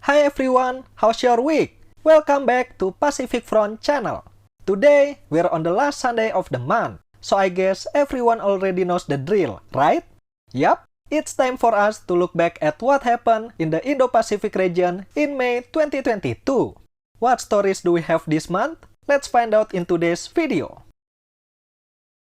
Hi everyone, how's your week? Welcome back to Pacific Front channel. Today, we're on the last Sunday of the month, so I guess everyone already knows the drill, right? Yup, it's time for us to look back at what happened in the Indo-Pacific region in May 2022. What stories do we have this month? Let's find out in today's video.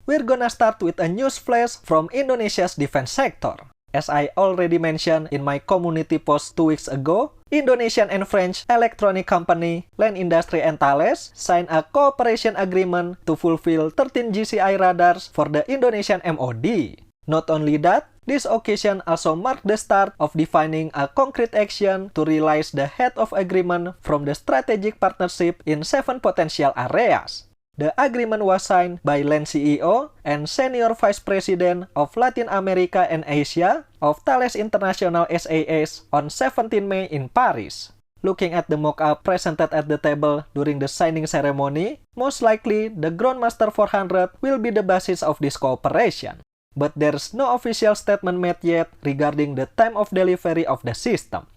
We're gonna start with a news flash from Indonesia's defense sector. As I already mentioned in my community post 2 weeks ago, Indonesian and French electronic company Land Industry and Thales signed a cooperation agreement to fulfill 13 GCI radars for the Indonesian MOD. Not only that, this occasion also marked the start of defining a concrete action to realize the head of agreement from the strategic partnership in 7 potential areas. The agreement was signed by Land CEO and Senior Vice President of Latin America and Asia of Thales International SAS on 17 May in Paris. Looking at the mock-up presented at the table during the signing ceremony, most likely the Groundmaster 400 will be the basis of this cooperation. But there's no official statement made yet regarding the time of delivery of the system.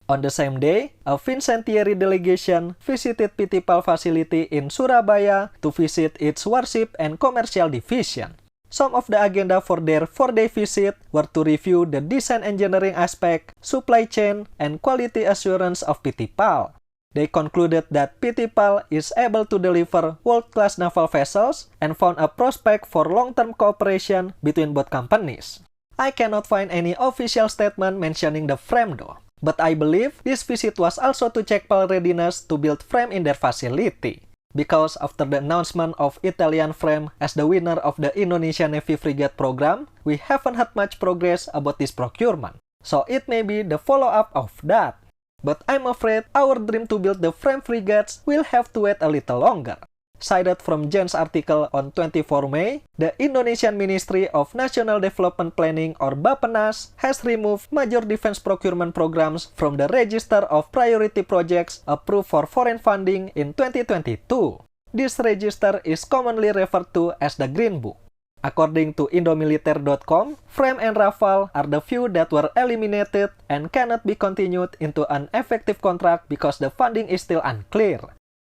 On the same day, a Vincentieri delegation visited PT PAL facility in Surabaya to visit its warship and commercial division. Some of the agenda for their 4-day visit were to review the design engineering aspect, supply chain, and quality assurance of PT PAL. They concluded that PT PAL is able to deliver world-class naval vessels and found a prospect for long-term cooperation between both companies. I cannot find any official statement mentioning the frame though. But I believe this visit was also to check PAL readiness to build frame in their facility. Because after the announcement of Italian frame as the winner of the Indonesian Navy frigate program, we haven't had much progress about this procurement. So it may be the follow-up of that. But I'm afraid our dream to build the frame frigates will have to wait a little longer. Cited from Jen's article on 24 May, the Indonesian Ministry of National Development Planning or Bappenas has removed major defense procurement programs from the register of priority projects approved for foreign funding in 2022. This register is commonly referred to as the Green Book. According to Indomiliter.com, Frame and Rafale are the few that were eliminated and cannot be continued into an effective contract because the funding is still unclear.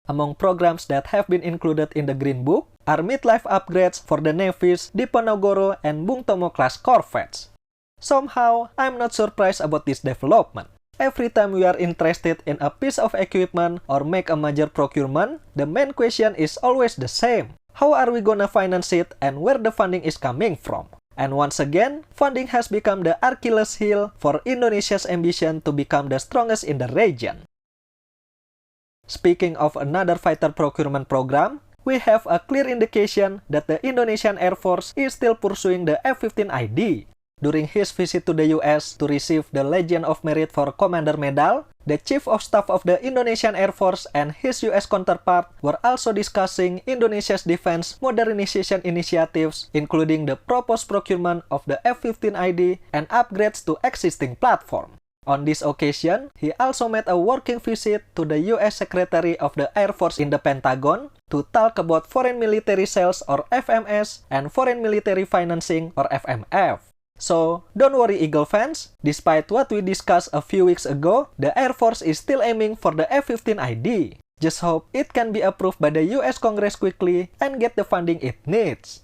Among programs that have been included in the Green Book are midlife upgrades for the Navy's Diponegoro and Bung Tomo class corvettes. Somehow, I'm not surprised about this development. Every time we are interested in a piece of equipment or make a major procurement, the main question is always the same. How are we gonna finance it and where the funding is coming from? And once again, funding has become the Achilles heel for Indonesia's ambition to become the strongest in the region. Speaking of another fighter procurement program, we have a clear indication that the Indonesian Air Force is still pursuing the F-15ID. During his visit to the US to receive the Legion of Merit for Commander Medal, the Chief of Staff of the Indonesian Air Force and his US counterpart were also discussing Indonesia's defense modernization initiatives, including the proposed procurement of the F-15ID and upgrades to existing platforms. On this occasion, he also made a working visit to the U.S. Secretary of the Air Force in the Pentagon to talk about Foreign Military Sales or FMS and Foreign Military Financing or FMF. So, don't worry Eagle fans, despite what we discussed a few weeks ago, the Air Force is still aiming for the F-15ID. Just hope it can be approved by the U.S. Congress quickly and get the funding it needs.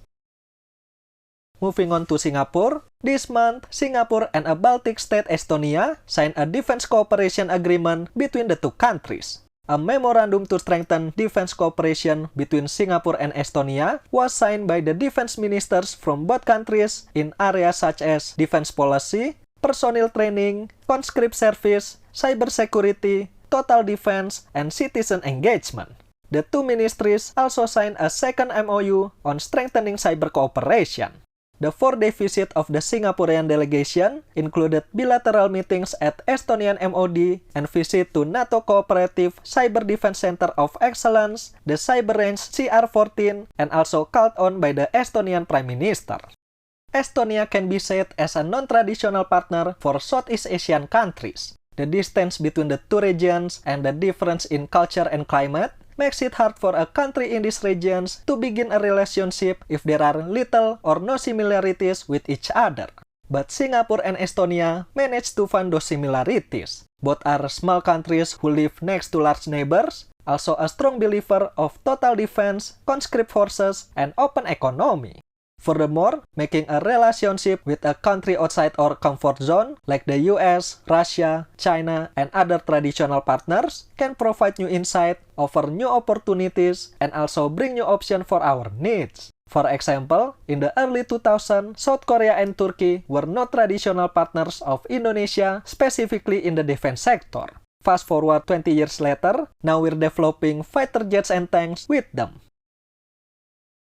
Moving on to Singapore, this month, Singapore and a Baltic state Estonia signed a defense cooperation agreement between the two countries. A memorandum to strengthen defense cooperation between Singapore and Estonia was signed by the defense ministers from both countries in areas such as defense policy, personnel training, conscript service, cybersecurity, total defense, and citizen engagement. The two ministries also signed a second MOU on strengthening cyber cooperation. The 4-day visit of the Singaporean delegation included bilateral meetings at Estonian MOD and visit to NATO Cooperative Cyber Defense Center of Excellence, the Cyber Range CR-14, and also called on by the Estonian Prime Minister. Estonia can be said as a non-traditional partner for Southeast Asian countries. The distance between the two regions and the difference in culture and climate makes it hard for a country in these regions to begin a relationship if there are little or no similarities with each other. But Singapore and Estonia managed to find those similarities. Both are small countries who live next to large neighbors, also a strong believer of total defense, conscript forces, and open economy. Furthermore, making a relationship with a country outside our comfort zone, like the US, Russia, China, and other traditional partners, can provide new insight, offer new opportunities, and also bring new options for our needs. For example, in the early 2000s, South Korea and Turkey were not traditional partners of Indonesia, specifically in the defense sector. Fast forward 20 years later, now we're developing fighter jets and tanks with them.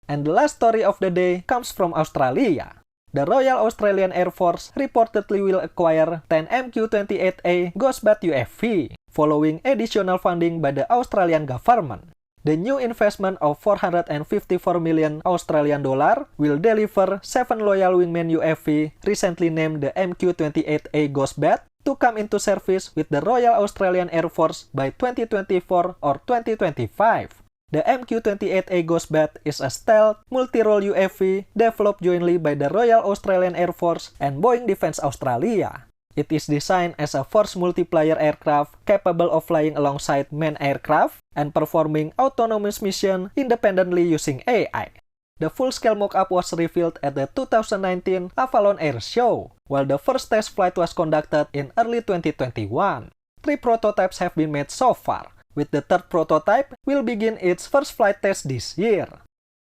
And the last story of the day comes from Australia. The Royal Australian Air Force reportedly will acquire 10 MQ-28A Ghost Bat UAV, following additional funding by the Australian government. The new investment of 454 million Australian dollar will deliver 7 Loyal Wingman UAV, recently named the MQ-28A Ghost Bat, to come into service with the Royal Australian Air Force by 2024 or 2025. The MQ-28A Ghost Bat is a stealth, multi-role UAV developed jointly by the Royal Australian Air Force and Boeing Defence Australia. It is designed as a force multiplier aircraft capable of flying alongside manned aircraft and performing autonomous mission independently using AI. The full-scale mock-up was revealed at the 2019 Avalon Air Show, while the first test flight was conducted in early 2021. 3 prototypes have been made so far, with the third prototype will begin its first flight test this year.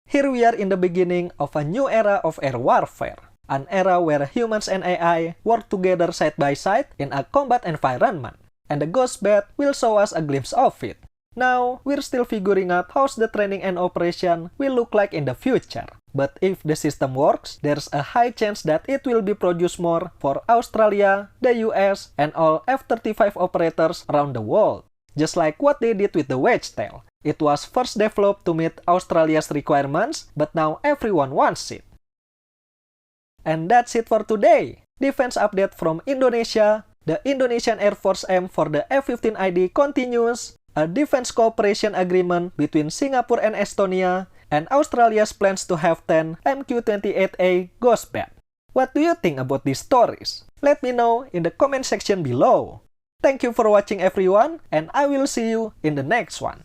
Here we are in the beginning of a new era of air warfare, an era where humans and AI work together side by side in a combat environment, and the Ghost Bat will show us a glimpse of it. Now, we're still figuring out how the training and operation will look like in the future. But if the system works, there's a high chance that it will be produced more for Australia, the US, and all F-35 operators around the world. Just like what they did with the Wedgetail. It was first developed to meet Australia's requirements, but now everyone wants it. And that's it for today. Defense update from Indonesia. The Indonesian Air Force aim for the F-15ID continues. A defense cooperation agreement between Singapore and Estonia, and Australia's plans to have 10 MQ-28A Ghost Bat. What do you think about these stories? Let me know in the comment section below. Thank you for watching everyone, and I will see you in the next one.